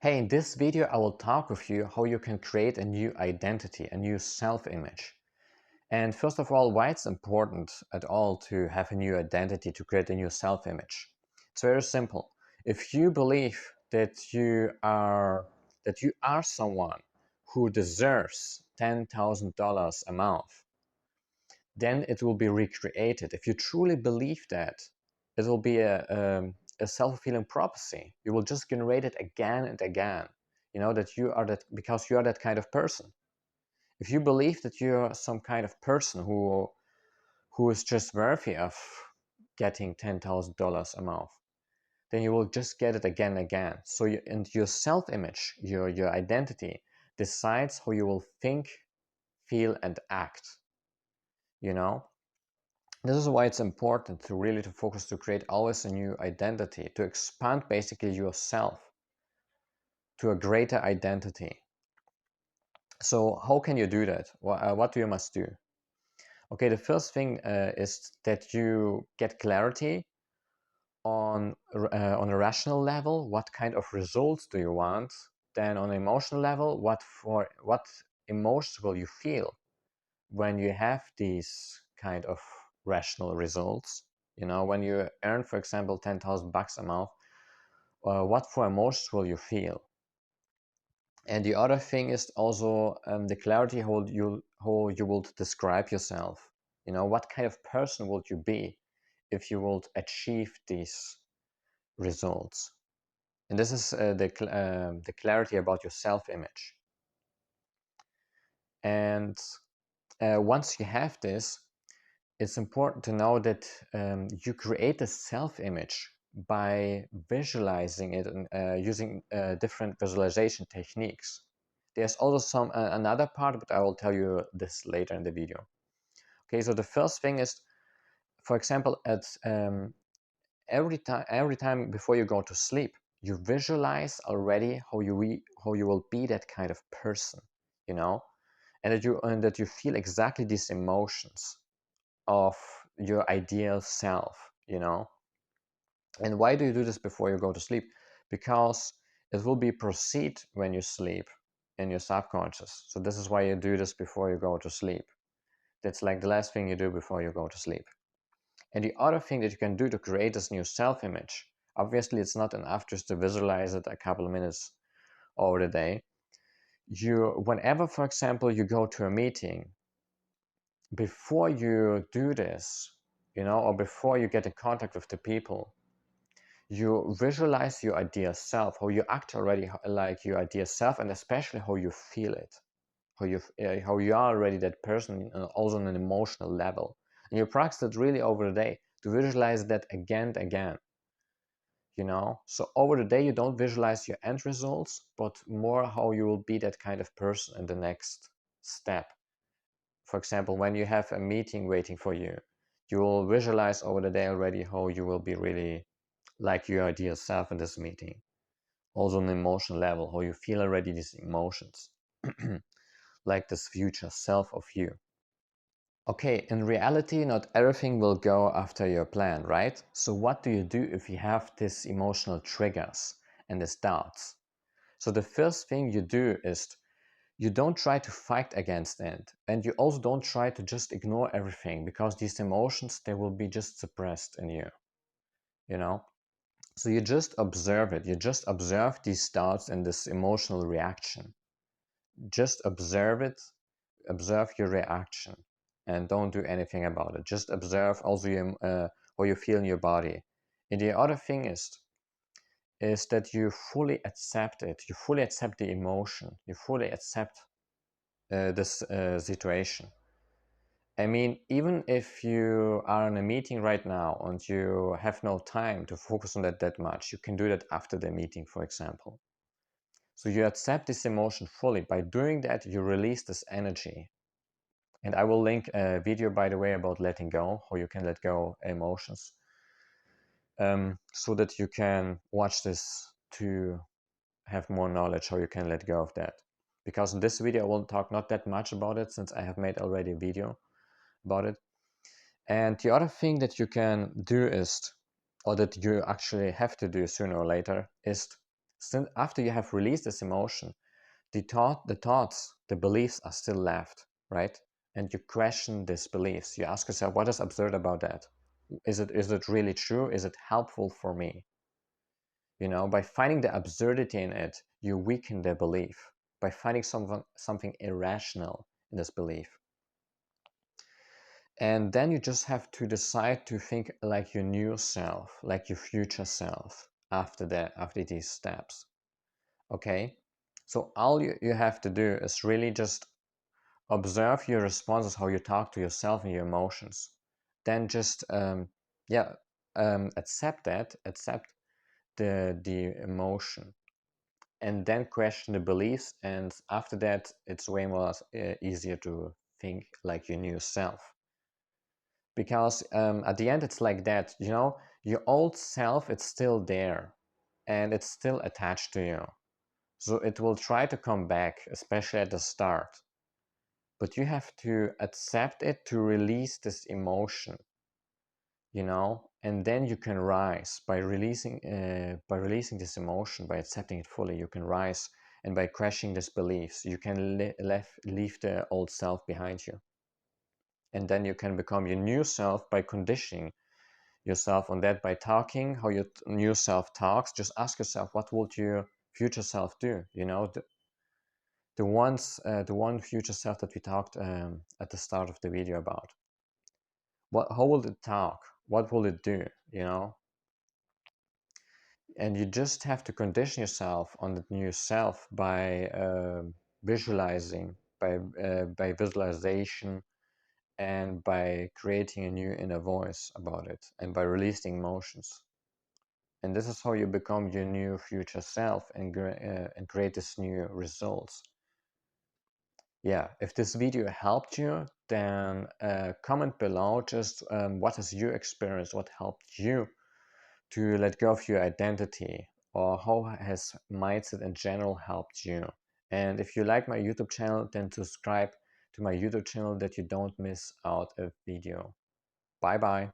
Hey, in this video I will talk with you how you can create a new identity, a new self-image. And first of all, why it's important at all to have a new identity, to create a new self-image. It's very simple. If you believe that you are someone who deserves $10,000 a month, then it will be recreated. If you truly believe that, it will be a self-fulfilling prophecy. You will just generate it again and again. You know that you are that because you are that kind of person. If you believe that you're some kind of person who is just worthy of getting $10,000 a month, then you will just get it again and again. So and your self-image, your identity, decides how you will think, feel, and act. You know, this is why it's important to really to focus to create always a new identity, to expand basically yourself to a greater identity. So how can you do that? What do you must do? Okay, the first thing is that you get clarity on a rational level. What kind of results do you want? Then on an emotional level, what emotions will you feel when you have these kind of rational results? You know, when you earn, for example, 10,000 bucks a month, what for emotions will you feel? And the other thing is also the clarity how you would describe yourself. You know, what kind of person would you be if you would achieve these results? And this is the clarity about your self-image. And once you have this, it's important to know that you create a self-image by visualizing it and using different visualization techniques. There's also another part, but I will tell you this later in the video. Okay, so the first thing is, for example, at every time before you go to sleep, you visualize already how you will be that kind of person, you know, and that you feel exactly these emotions of your ideal self, you know. And why do you do this before you go to sleep? Because it will be proceed when you sleep in your subconscious. So this is why you do this before you go to sleep. That's like the last thing you do before you go to sleep. And the other thing that you can do to create this new self-image, obviously it's not enough just to visualize it a couple of minutes over the day. Whenever, for example, you go to a meeting, before you do this, you know, or before you get in contact with the people, you visualize your ideal self, how you act already like your ideal self, and especially how you feel it, how you are already that person, also on an emotional level. And you practice it really over the day to visualize that again and again. You know, so over the day you don't visualize your end results, but more how you will be that kind of person in the next step. For example, when you have a meeting waiting for you, you will visualize over the day already how you will be really like your ideal self in this meeting. Also on an emotional level, how you feel already these emotions, like this future self of you. Okay, in reality, not everything will go after your plan, right? So what do you do if you have these emotional triggers and these doubts? So the first thing you do is you don't try to fight against it, and you also don't try to just ignore everything, because these emotions, they will be just suppressed in you, you know? So you just observe it. You just observe these thoughts and this emotional reaction. Just observe it, observe your reaction, and don't do anything about it. Just observe also how you feel in your body. And the other thing is that you fully accept it. You fully accept the emotion. You fully accept this situation. I mean, even if you are in a meeting right now and you have no time to focus on that much, you can do that after the meeting, for example. So you accept this emotion fully. By doing that, you release this energy. And I will link a video, by the way, about letting go, how you can let go emotions, so that you can watch this to have more knowledge how you can let go of that. Because in this video, I will talk not that much about it, since I have made already a video about it. And the other thing that you can do is, or that you actually have to do sooner or later, is Since after you have released this emotion, the thoughts, the beliefs are still left, right? And you question these beliefs. You ask yourself, what is absurd about that? Is it really true? Is it helpful for me? By finding the absurdity in it, you weaken the belief by finding something irrational in this belief. And then you just have to decide to think like your new self, like your future self after that, after these steps. Okay? So all you have to do is really just observe your responses, how you talk to yourself and your emotions. Then just accept the emotion, and then question the beliefs. And after that, it's way more easier to think like your new self. Because at the end, it's like that, your old self, it's still there and it's still attached to you. So it will try to come back, especially at the start. But you have to accept it to release this emotion, and then you can rise by releasing this emotion, by accepting it fully. You can rise, and by crushing these beliefs, you can leave the old self behind you. And then you can become your new self by conditioning yourself on that, by talking how your new self talks. Just ask yourself, what would your future self do? The one future self that we talked at the start of the video about. How will it talk? What will it do? And you just have to condition yourself on the new self by visualizing, by visualization, and by creating a new inner voice about it, and by releasing emotions. And this is how you become your new future self, and create this new results. Yeah, if this video helped you, then comment below just what is your experience, what helped you to let go of your identity, or how has mindset in general helped you. And if you like my YouTube channel, then subscribe to my YouTube channel that you don't miss out a video. Bye bye.